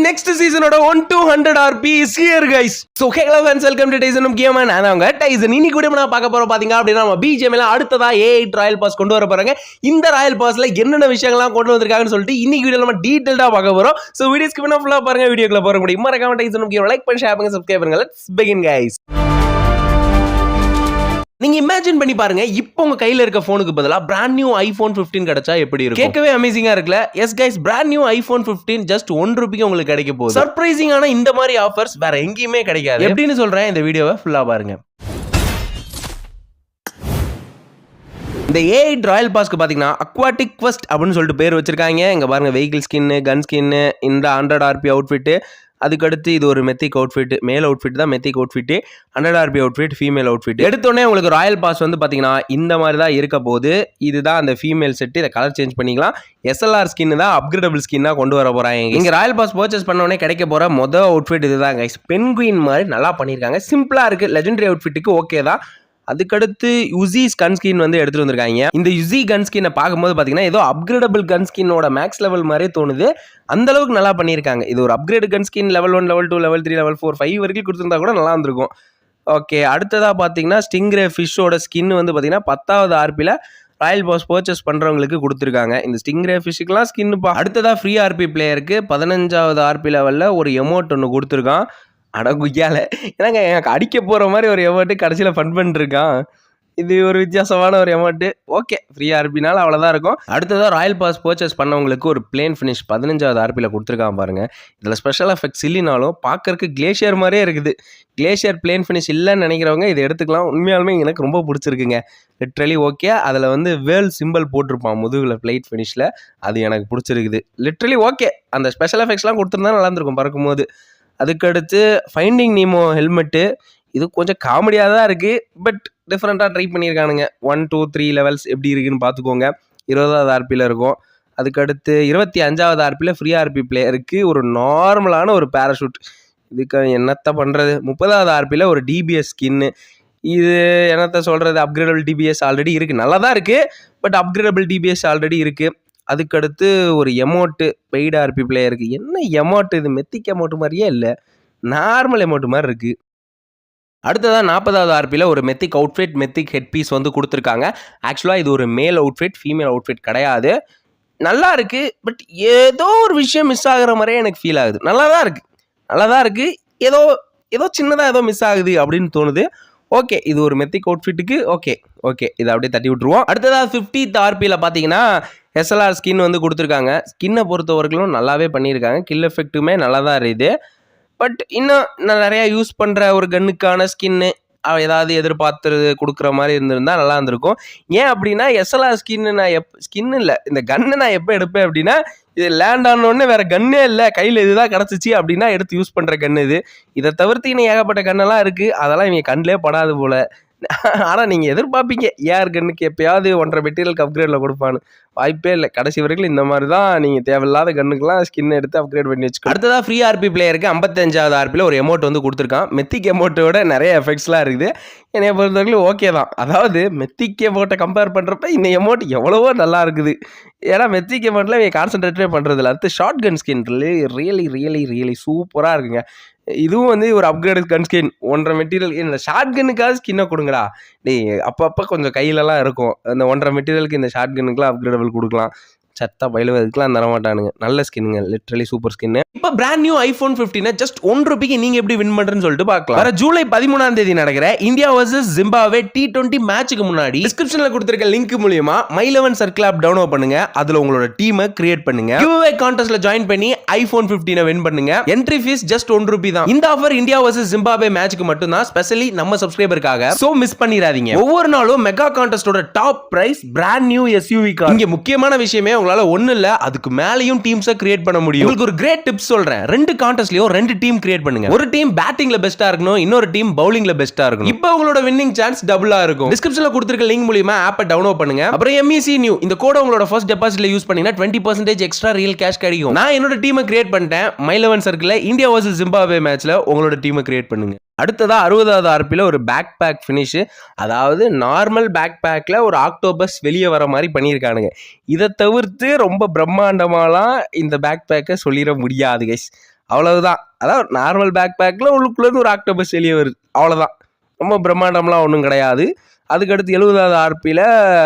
next season oda 1 to 100 RP is here guys. So hello friends, welcome to Tyson Game and நாங்க Tyson. இன்னைக்கு கூட நான் பார்க்க போறோம் பாத்தீங்க அப்படினா நம்ம BGM ல அடுத்ததா AI ராயல் பாஸ் கொண்டு வர போறாங்க. இந்த ராயல் பாஸ்ல என்னென்ன விஷயங்கள்லாம் கொண்டு வந்திருக்காங்கன்னு சொல்லிட்டு இன்னைக்கு வீடியோல நம்ம டீடைலா பார்க்க போறோம். So வீடியோ ஸ்கிப் பண்ணாம ஃபுல்லா பாருங்க. வீடியோக்குள்ள போற முடியும். மறக்காம டைசன் Game லைக் பண்ணி ஷேர் பண்ணுங்க, சப்ஸ்கிரைப் பண்ணுங்க. Let's begin guys. நீங்க இமேஜின் பண்ணி பாருங்க, இப்போ உங்க கையில இருக்க போனுக்கு பதிலா பிராண்ட் நியூ ஐபோன் 15 கிடைச்சா எப்படி இருக்கும்? கேட்கவே அமேசிங்கா இருக்குல்ல? S guys, brand new iPhone 15 just 1 ரூபாய்க்கு உங்களுக்கு கிடைக்க போகுது. சர்ப்ரைசிங்கான இந்த மாதிரி ஆஃபர்ஸ் வேற எங்கேயுமே கிடைக்காது. எப்படின்னு சொல்றேன், இந்த வீடியோவை ஃபுல்லா பாருங்க. இந்த AI ராயல் பாஸ்க்கு பாத்தீங்கன்னா அக்வாட்டிக் குவெஸ்ட் அப்படின்னு சொல்லிட்டு பேர் வச்சிருக்காங்க. இங்க பாருங்க, வெஹிக்கிள் ஸ்கின்னு, கன் ஸ்கின்னு, இந்த 100 RP அவுட்ஃபிட், அதுக்கடுத்து இது ஒரு மெத்திக் அவுட்ஃபிட், மேல் அவுட்ஃபிட் தான் மெத்திக் outfit, 100 RP outfit, female outfit. எடுத்தோடனே உங்களுக்கு ராயல் பாஸ் வந்து பார்த்தீங்கன்னா இந்த மாதிரி தான் இருக்க போது. இதுதான் அந்த ஃபீமேல் செட்டு. இதை கலர் சேஞ்ச் பண்ணிக்கலாம். SLR ஸ்கின் தான் அப்கிரேடபிள் ஸ்கின்னாக கொண்டு வர போகிறாங்க. இங்கே ராயல் பாஸ் பர்ச்சேஸ் பண்ணோடனே கிடைக்க போகிற மொதல் அவுட்ஃபிட் இதுதான் கைஸ். பென்குயின் மாதிரி நல்லா பண்ணியிருக்காங்க. சிம்பிளாக இருக்குது. லெஜெண்டரி அவுட்ஃபிட்டுக்கு ஓகே தான். அதுக்கடுத்து யுசி கன் ஸ்கின் வந்து எடுத்துட்டு வந்திருக்காங்க. இந்த யுசி கன் ஸ்கின்னை பார்க்கும்போது பார்த்தீங்கன்னா ஏதோ அப்கிரேடபிள் கன் ஸ்கின்னோட மேக்ஸ் லெவல் மாதிரியே தோணுது. அந்த அளவுக்கு நல்லா பண்ணியிருக்காங்க. இது ஒரு upgrade gun skin level 1, level 2, level 3, level 4, 5 வரைக்கும் கொடுத்துருந்தா கூட நல்லா இருந்திருக்கும். ஓகே, அடுத்ததாக பார்த்தீங்கன்னா ஸ்டிங்ரே ஃபிஷ்ஷோட ஸ்கின் வந்து பார்த்தீங்கன்னா 10வது RPயில் ராயல் பாஸ் பர்ச்சேஸ் பண்ணுறவங்களுக்கு கொடுத்துருக்காங்க. இந்த ஸ்டிங்ரே ஃபிஷ்ஷுக்கெலாம் ஸ்கின்னுப்பா. அடுத்ததாக ஃப்ரீ RP பிளேயருக்கு 15வது RP லெவலில் ஒரு எமௌண்ட் ஒன்று கொடுத்துருக்கான். அடகுய்யால ஏன்னாங்க எனக்கு அடிக்க போகிற மாதிரி ஒரு எமௌண்ட்டு கடைசியில் ஃபன் பண்ணிருக்கான். இது ஒரு வித்தியாசமான ஒரு எமௌண்ட்டு. ஓகே, ஃப்ரீ RPனால அவ்வளோதான் இருக்கும். அடுத்ததாக ராயல் பாஸ் பர்ச்சேஸ் பண்ணவங்களுக்கு ஒரு பிளேன் ஃபினிஷ் 15வது RPயில் கொடுத்துருக்கான் பாருங்கள். இதில் ஸ்பெஷல் எஃபெக்ட்ஸ் இல்லைனாலும் பார்க்கறக்கு கிளேஷியர் மாதிரியே இருக்குது. கிளேஷியர் பிளேன் ஃபினிஷ் இல்லைன்னு நினைக்கிறவங்க இதை எடுத்துக்கலாம். உண்மையாலுமே எனக்கு ரொம்ப பிடிச்சிருக்குங்க. Literally okay. அதில் வந்து வேல் சிம்பிள் போட்டிருப்பான் முதுகில் பிளைட் ஃபினிஷில். அது எனக்கு பிடிச்சிருக்குது. Literally okay. அந்த ஸ்பெஷல் எஃபெக்ட்ஸ்லாம் கொடுத்துருந்தா நல்லா இருந்திருக்கும் பறக்கும்போது. அதுக்கடுத்து ஃபைண்டிங் நீமோ ஹெல்மெட்டு. இது கொஞ்சம் காமெடியாக தான் இருக்குது. பட் டிஃப்ரெண்ட்டாக ட்ரை பண்ணியிருக்கானுங்க. 1, 2, 3 லெவல்ஸ் எப்படி இருக்குன்னு பார்த்துக்கோங்க. 20வது RPயில் இருக்கும். அதுக்கடுத்து 25வது RPயில் ஃப்ரீ RP பிளேயருக்கு ஒரு நார்மலான ஒரு பேராஷூட். இதுக்கு என்னத்தை பண்ணுறது? 30வது RPயில் ஒரு DBS ஸ்கின்னு. இது என்னத்தை சொல்கிறது? அப்கிரேடபிள் DBS ஆல்ரெடி இருக்குது. நல்லா தான் இருக்குது. பட் அப்கிரேடபிள் DBS ஆல்ரெடி இருக்குது. அதுக்கடுத்து ஒரு எமௌண்ட்டு பெய்டு RP பிளேயருக்கு. என்ன எமௌண்ட் இது? மெத்திக் எமௌண்ட் மாதிரியே இல்லை, நார்மல் எமௌண்ட் மாதிரி இருக்குது. அடுத்ததான் 40வது RPயில் ஒரு mythic outfit, mythic head piece வந்து கொடுத்துருக்காங்க. ஆக்சுவலாக இது ஒரு மேல் அவுட்ஃபிட், ஃபீமேல் அவுட்ஃபிட் கிடையாது. நல்லா இருக்குது. பட் ஏதோ ஒரு விஷயம் மிஸ் ஆகுற மாதிரியே எனக்கு ஃபீல் ஆகுது. நல்லா தான் இருக்குது. ஏதோ சின்னதாக ஏதோ மிஸ் ஆகுது அப்படின்னு தோணுது. ஓகே, இது ஒரு மெத்திக் அவுட்ஃபிட்டுக்கு ஓகே. இதை அப்படியே தட்டி விட்டுருவோம். அடுத்ததாக 50th RPயில் பார்த்தீங்கன்னா SLR ஸ்கின் வந்து கொடுத்துருக்காங்க. ஸ்கின்னை பொறுத்தவரைக்கும் நல்லாவே பண்ணியிருக்காங்க. கில் எஃபெக்ட்டுமே நல்லா தான் இருக்குது. பட் இன்னும் நான் நிறையா யூஸ் பண்ணுற ஒரு கன்னுக்கான ஸ்கின்னு ஏதாவது எதிர்பார்த்துறது கொடுக்குற மாதிரி இருந்திருந்தால் நல்லா இருந்திருக்கும். ஏன் அப்படின்னா SLR ஸ்கின்னு நான் ஸ்கின்னு இல்லை, இந்த கன்னு நான் எப்போ எடுப்பேன் அப்படின்னா, இது லேண்ட் ஆனோடனே வேறு கன்னே இல்லை, கையில் இதுதான் கிடச்சிச்சு அப்படின்னா எடுத்து யூஸ் பண்ணுற கன்று இது. இதை தவிர்த்து இன்னும் ஏகப்பட்ட கன்னெல்லாம் இருக்குது. அதெல்லாம் இவங்க கண்ணிலே படாது போல். ஆனால் நீங்கள் எதிர்பார்ப்பீங்க ஏஆர் கன்னுக்கு எப்பயாவது 1.5 மெட்டீரியலுக்கு அப்கிரேடில் கொடுப்பான்னு. வாய்ப்பே இல்லை. கடைசி வரைக்கும் இந்த மாதிரி தான் நீங்கள் தேவையில்லாத கன்னுக்கெல்லாம் ஸ்கின் எடுத்து அப்கிரேட் பண்ணி வச்சுக்கோ. அடுத்ததாக ஃப்ரீ RP பிளேயருக்கு 55வது RPயில் ஒரு எமௌண்ட் வந்து கொடுத்துருக்கான். மெத்திக் எமௌண்ட்டோட நிறைய எஃபெக்ட்ஸ்லாம் இருக்குது. என்னைய பொறுத்தவரைக்கும் ஓகே தான். அதாவது மெத்திக் எமௌண்ட்டை கம்பேர் பண்ணுறப்ப இந்த எமௌண்ட் எவ்வளவோ நல்லா இருக்குது. ஏன்னா மெத்திக் எமௌண்ட்டில் இவங்க கான்சன்ட்ரேட்டே பண்ணுறதில்ல. அடுத்து ஷார்ட் கன் ஸ்கின் ரியலி சூப்பராக இருக்குங்க. இதுவும் வந்து ஒரு அப்கிரேட் கன் ஸ்கின். 1.5 மெட்டீரியல் இந்த ஷார்ட் கன்னுக்காக ஸ்கின்னை கொடுங்கடா. அப்பப்போ கொஞ்சம் கையிலலாம் இருக்கும். அந்த 1.5 மெட்டீரியலுக்கு இந்த ஷார்ட் கன்னுக்குலாம் அப்கிரேடபிள் கொடுக்கலாம். சத்தா பயிலுவதுக்குலாம் தரமாட்டானுங்க. நல்ல ஸ்கின்னுங்க, லிட்ரலி சூப்பர் ஸ்கின்னு. இப்போ பிராண்ட் நியூ ஐபோன் 15 ஜஸ்ட் 1 ரூபாய்க்கு நீங்கள் எப்படி வின் பண்ணுறேன்னு சொல்லிட்டு பார்க்கலாம். வர ஜூலை 13ஆம் தேதி நடக்கிற இந்தியா vs ஜிம்பாப்வே T20 மேட்சுக்கு முன்னாடி டிஸ்கிரிப்ஷனில் கொடுத்துருக்க லிங்க் மூலியமா My11 சர்க்கிள் ஆப் டவுன்லோட் பண்ணுங்க. அதில் உங்களோட டீமை கிரியேட் பண்ணுங்க. கிவ்அவே கான்டெஸ்ட்ல ஜாயின் பண்ணி ஐபோன் 15 வின் பண்ணுங்க. என்ட்ரி ஃபீஸ் ஜஸ்ட் 1 ரூபாய் தான். இந்த ஆஃபர் இந்தியா vs ஜிம்பாப்வே மேட்சுக்கு மட்டும் தான், ஸ்பெஷலி நம்ம சப்ஸ்கிரைபருக்காக. சோ மிஸ் பண்ணிராதீங்க. ஒவ்வொரு நாளும் மெகா கான்டெஸ்டோட top prize brand new SUV car. இங்க முக்கியமான விஷயமே உங்களால ஒண்ணு இல்ல, அதுக்கு மேலயும் டீம்ஸை கிரியேட் பண்ண முடியும். உங்களுக்கு ஒரு கிரேட் டிப்ஸ் சொல்றேன். 2 கான்டெஸ்ட்லயும் 2 டீம் கிரியேட் பண்ணுங்க. ஒரு டீம் பேட்டிங்ல பெஸ்டா இருக்கணும், இன்னொரு டீம் பவுலிங்ல பெஸ்டா இருக்கணும். இப்போ உங்களோட வின்னிங் சான்ஸ் டபுளா இருக்கும். டிஸ்கிரிப்ஷன்ல கொடுத்திருக்க லிங்க் மூலமா ஆப்பை டவுன்லோட் பண்ணுங்க. அப்புறம் MEC நியூ இந்த கோட உங்களோட ஃபர்ஸ்ட் டெபாசிட்ல யூஸ் பண்ணீங்கன்னா 20% எக்ஸ்ட்ரா ரியல் கேஷ் கிடைக்கும். நான் என்னோட டீமை கிரியேட் பண்ணிட்டேன். My11 சர்க்கிள்ல இந்தியா vs ஜிம்பாப்வே மேட்ச்ல உங்களோட டீமை கிரியேட் பண்ணுங்க. அடுத்ததா 60வது RPயில் ஒரு பேக் பேக் ஃபினிஷ். அதாவது நார்மல் பேக் பேக்கில் ஒரு ஆக்டோபஸ் வெளியே வர மாதிரி பண்ணியிருக்கானுங்க. இதை தவிர்த்து ரொம்ப பிரம்மாண்டமாலாம் இந்த பேக் பேக்கை சொல்லிட முடியாது கைஸ். அவ்வளவுதான். அதாவது நார்மல் பேக் பேக்கில் உள்ளுக்குள்ளேருந்து ஒரு ஆக்டோபஸ் வெளியே வருது, அவ்வளோதான். ரொம்ப பிரம்மாண்டம்லாம் ஒன்றும் கிடையாது. அதுக்கடுத்து 70வது ஆர்பியில்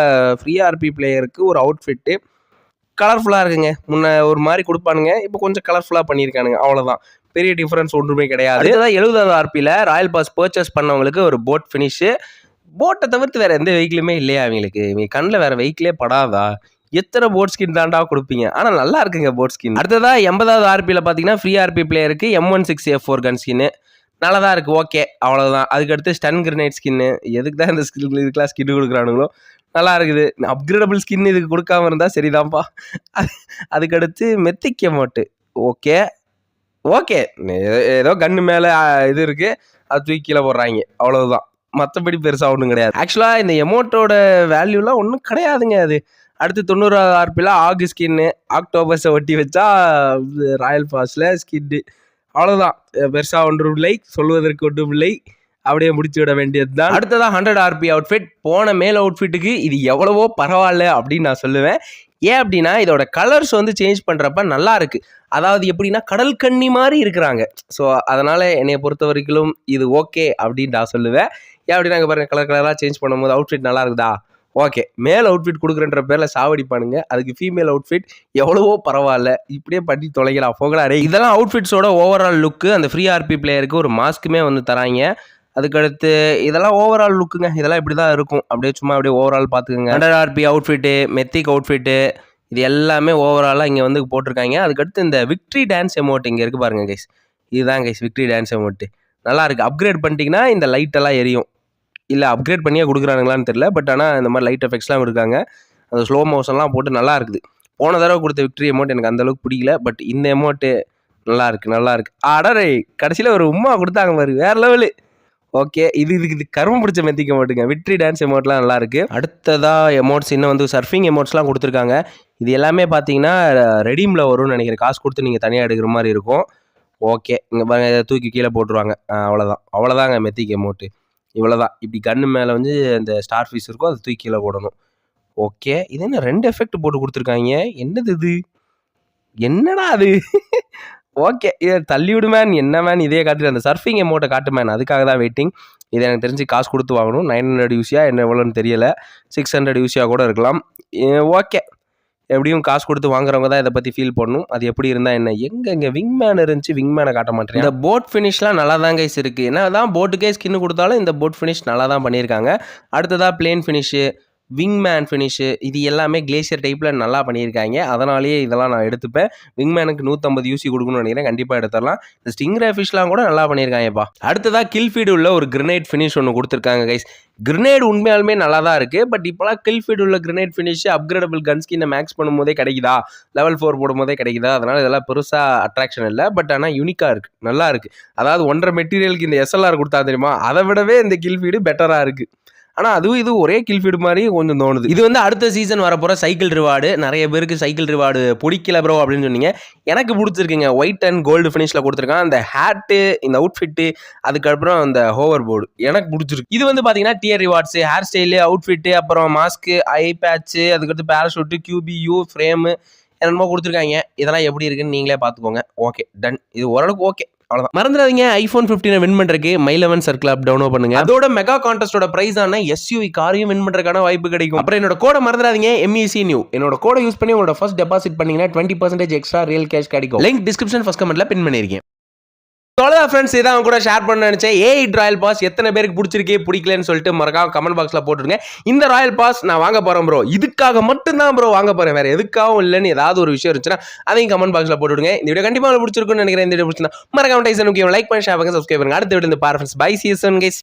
ஃப்ரீ ஆர்பி பிளேயருக்கு ஒரு அவுட்ஃபிட்டு கலர்ஃபுல்லாக இருக்குங்க. முன்ன ஒரு மாதிரி கொடுப்பானுங்க, இப்போ கொஞ்சம் கலர்ஃபுல்லாக பண்ணியிருக்கானுங்க, அவ்வளோதான். பெரிய டிஃப்ரென்ஸ் ஒன்றுமே கிடையாது. அடுத்ததான் 70வது ஆர்பியில் ராயல் பாஸ் பர்ச்சேஸ் பண்ணவங்களுக்கு ஒரு போட் ஃபினிஷு. போட்டை தவிர்த்து வேறு எந்த வெஹிக்கிளுமே இல்லையா அவங்களுக்கு? இவங்க கண்ணில் வேறு வெஹிக்கிளே படாதா? எத்தனை போட் ஸ்கின் தாண்டா கொடுப்பீங்க? ஆனால் நல்லா இருக்குங்க போட் ஸ்கின். அடுத்ததாக 80வது ஆர்பியில் பார்த்தீங்கன்னா ஃப்ரீ ஆர்பி பிளேயருக்கு M16A4 கன் ஸ்கின்னு நல்லா தான் இருக்குது, ஓகே, அவ்வளோதான். அதுக்கடுத்து ஸ்டன் கிரனேட் ஸ்கின்னு, எதுக்கு தான் இந்த இதுக்கெலாம் ஸ்கின்னு கொடுக்குறானுங்களோ, நல்லா இருக்குது. அப்கிரேடபிள் ஸ்கின் இதுக்கு கொடுக்காம இருந்தால் சரிதான்ப்பா. அதுக்கடுத்து மெத்திக் எமோட்டு, ஓகே ஓகே, ஏதோ கன்று மேலே இது இருக்குது, அது தூக்கி கீழே போடுறாங்க, அவ்வளவுதான். மற்றபடி பெருசாக ஒன்றும் கிடையாது. ஆக்சுவலாக இந்த எமோட்டோட வேல்யூலாம் ஒன்றும் கிடையாதுங்க. அது அடுத்து 90வது ஆர்பியில் ஆகு ஸ்கின்னு, ஆக்டோபஸை ஒட்டி வச்சா ராயல் பாஸில் ஸ்கின்னு, அவ்வளோதான். பெருசாக ஒன்றும் இல்லை, சொல்வதற்கு ஒன்றும் இல்லை, அப்படியே முடிச்சு விட வேண்டியது தான். அடுத்ததான் 100 ஆர்பி அவுட்ஃபிட். போன மேல் அவுட்ஃபிட்டுக்கு இது எவ்வளவோ பரவாயில்ல அப்படின்னு நான் சொல்லுவேன். ஏன் அப்படின்னா இதோட கலர்ஸ் வந்து சேஞ்ச் பண்ணுறப்ப நல்லா இருக்குது. அதாவது எப்படின்னா கடல் கன்னி மாதிரி இருக்கிறாங்க. ஸோ அதனால் என்னைய பொறுத்த வரைக்கும் இது ஓகே அப்படின்னு நான் சொல்லுவேன். ஏன் அப்படின்னா அங்கே பாருங்கள், கலர் கலராக சேஞ்ச் பண்ணும்போது அவுட்ஃபிட் நல்லா இருக்குதா? ஓகே. மேல் அவுட்ஃபிட் கொடுக்குறன்ற பேரில் சாவடிப்பானுங்க. அதுக்கு ஃபீமேல் அவுட்ஃபிட் எவ்வளவோ பரவாயில்ல, இப்படியே பண்ணி தொலைக்கலாம், போகலாம். இதெல்லாம் அவுட்ஃபிட்ஸோட ஓவரால் லுக்கு. அந்த ஃப்ரீ ஆர்பி பிளேயருக்கு ஒரு மாஸ்க்குமே வந்து தராங்க. அதுக்கடுத்து இதெல்லாம் ஓவரால் லுக்குங்க. இதெல்லாம் இப்படி தான் இருக்கும். அப்படியே சும்மா அப்படியே ஓவரால் பார்த்துக்குங்க. 100 ஆர்பி அவுட்ஃபிட்டு, மெத்திக் அவுட்ஃபிட்டு, இது எல்லாமே ஓவராலாக இங்கே வந்து போட்டிருக்காங்க. அதுக்கடுத்து இந்த விக்ட்ரி டான்ஸ் எமௌண்ட் இங்கே இருக்குது பாருங்கள் கைஸ். இதுதான் கைஸ் விக்ட்ரி டான்ஸ் எமௌண்ட்டு. நல்லா இருக்குது. அப்கிரேட் பண்ணிட்டீங்கன்னா இந்த லைட்டெல்லாம் எரியும். இல்லை அப்கிரேட் பண்ணியே கொடுக்குறானுங்களான்னு தெரியல, பட் ஆனால் இந்த மாதிரி லைட் எஃபெக்ட்ஸ்லாம் இருக்காங்க. அந்த ஸ்லோ மோஷன்லாம் போட்டு நல்லா இருக்குது. போன தடவை கொடுத்த விக்ட்ரி எமௌண்ட் எனக்கு அந்தளவுக்கு பிடிக்கல, பட் இந்த எமௌண்ட்டு நல்லா இருக்குது. அடரே, கடைசியில் ஒரு உம்மா கொடுத்தாங்க பாரு, வேறு லெவலு. ஓகே, இது கரும்பு பிடிச்ச மெத்திக்க மாட்டுங்க. விக்ட்ரி டான்ஸ் எமௌண்ட்லாம் நல்லா இருக்குது. அடுத்ததாக எமௌண்ட்ஸ் இன்னும் வந்து சர்ஃபிங் எமௌண்ட்ஸ்லாம் கொடுத்துருக்காங்க. இது எல்லாமே பார்த்தீங்கன்னா ரெடீமில் வரும்னு நினைக்கிறேன். காசு கொடுத்து நீங்கள் தனியாக எடுக்கிற மாதிரி இருக்கும். ஓகே, இங்கே பாருங்கள், இதை தூக்கி கீழே போட்டுருவாங்க, அவ்வளோதாங்க மெத்திக் எமௌண்ட்டு. இவ்வளோதான். இப்படி கன்று மேலே வந்து இந்த ஸ்டார் ஃபிஷ் இருக்கும், அதை தூக்கி கீழே போடணும். ஓகே, இது என்ன 2 எஃபெக்ட் போட்டு கொடுத்துருக்காங்க? என்னது இது? என்னடா அது? ஓகே, இதை தள்ளி விடு மேன். என்ன மேன் இதே காட்டுற? அந்த சர்ஃபிங் எமௌண்ட்டை காட்டு மேன், அதுக்காக தான் வெயிட்டிங். இது எனக்கு தெரிஞ்சு காசு கொடுத்து வாங்கணும். 900 யூசியா என்ன எவ்வளோன்னு தெரியலை, 600 யூசியா கூட இருக்கலாம். ஓகே, எப்படியும் காசு கொடுத்து வாங்குறவங்க தான் இதை பற்றி ஃபீல் பண்ணணும். அது எப்படி இருந்தால் என்ன? இங்கே விங்மேன் இருந்துச்சு, விங்மேனை காட்ட மாட்டேன். இந்த போட் ஃபினிஷ்லாம் நல்லா தான் கைஸ் இருக்குது. என்ன தான் போட்டுக்கே ஸ்கின்னு கொடுத்தாலும் இந்த போட் ஃபினிஷ் நல்லா தான் பண்ணியிருக்காங்க. அடுத்ததாக பிளேன் ஃபினிஷு, விங்மேன் ஃபினிஷு, இது எல்லாமே கிளேசியர் டைப்பில் நல்லா பண்ணியிருக்காங்க. அதனாலேயே இதெல்லாம் நான் எடுத்துப்பேன். விங்மேனுக்கு 150 யூசி கொடுக்கணும்னு நினைக்கிறேன், கண்டிப்பாக எடுத்துடலாம். இந்த ஸ்டிங்ரே ஃபிஷ்லாம் கூட நல்லா பண்ணியிருக்காங்கப்பா. அடுத்ததாக கில் ஃபீடு உள்ள ஒரு கிரனேட் ஃபினிஷ் ஒன்று கொடுத்துருக்காங்க கைஸ். கிரனேட் உண்மையாலுமே நல்லா தான் இருக்குது, பட் இப்போலாம் கில் ஃபீடு உள்ள கிரனேட் ஃபினிஷ் அப்கிரேடபிள் கன்ஸ்கின்னை மேக்ஸ் பண்ணும்போதே கிடைக்குதா, லெவல் 4 போடும்போதே கிடைக்குதா, அதனால் இதெல்லாம் பெருசாக அட்ராக்ஷன் இல்லை. பட் ஆனால் யூனிக்காக இருக்குது, நல்லா இருக்குது. அதாவது 1.5 மெட்டீரியலுக்கு இந்த SLR கொடுத்தா தெரியுமா, அதை விடவே இந்த கில் ஃபீடு பெட்டராக இருக்குது. ஆனால் அதுவும் இது ஒரே கில் ஃபீடு மாதிரி கொஞ்சம் தோணுது. இது வந்து அடுத்த சீசன் வரப்போகிற சைக்கிள் ரிவார்டு. நிறைய பேருக்கு சைக்கிள் ரிவார்டு பிடிக்கல ப்ரோ அப்படின்னு சொன்னீங்க. எனக்கு பிடிச்சிருக்குங்க. ஒயிட் அண்ட் கோல்டு ஃபினிஷில் கொடுத்துருக்கான். அந்த ஹேட்டு, இந்த அவுட்ஃபிட்டு, அதுக்கப்புறம் அந்த ஹோவர் போர்டு எனக்கு பிடிச்சிருக்கு. இது வந்து பார்த்தீங்கன்னா tier rewards, hair style, outfit, அப்புறம் மாஸ்க்கு, ஐ பேட்ச்சு, அதுக்கடுத்து பேராஷூட்டு, QBU, ஃப்ரேமு என்னமோ கொடுத்துருக்காங்க. இதெல்லாம் எப்படி இருக்குன்னு நீங்களே பார்த்துக்கோங்க. Okay, done. இது ஓரளவுக்கு ஓகே, அவ்வளோதான். மறந்துடாதீங்க, iPhone 15 வின் பண்ணுறதுக்கு My11 சர்க்கிள் ஆப் டவுன்லோட் பண்ணுங்க. அதோட மெகா கான்டெஸ்டோட பிரைஸான SUV காரையும் வின் பண்ணுறதுக்கான வாய்ப்பு கிடைக்கும். அப்புறம் என்னோட கோடை மறந்துடாதீங்க, MEC நியூ. என்னோட கோடை யூஸ் பண்ணி உங்களோட ஃபர்ஸ்ட் டெபாசிட் பண்ணீங்கன்னா 20% எக்ஸ்ட்ரா ரியல் கேஷ் கிடைக்கும். லிங்க் டிஸ்கிரிப்ஷன் ஃபர்ஸ்ட் கமெண்ட்ல பின் பண்ணிருக்கேன். அவ்வளோதான் ஃப்ரெண்ட்ஸ், இதான் அவங்க கூட ஷேர் பண்ண நினச்சேன். ராயல் பாஸ் எத்தனை பேருக்கு பிடிச்சிருக்கு பிடிக்கலன்னு சொல்லிட்டு மறக்காம கமெண்ட் பாக்ஸில் போட்டுருங்க. இந்த ராயல் பாஸ் நான் வாங்க போகிறேன் ப்ரோ, இதுக்காக மட்டும்தான் ப்ரோ வாங்க போகிறேன், வேறு எதுக்காகவும் இல்லைன்னு ஏதாவது ஒரு விஷயம் இருந்துச்சுன்னா அதையும் கமெண்ட் பாக்ஸில் போட்டுவிடுங்க. இந்த வீடியோ கண்டிப்பாக பிடிச்சிருக்குன்னு நினைக்கிறேன். இந்த வீடியோ பிடிச்சிருந்தா மறக்காம லைக் பண்ணி ஷேர் பண்ணுங்க, சப்ஸ்கிரைப் பண்ணுங்க. அடுத்த வீடியோ இந்த பாருங்க. Bye, see you soon guys.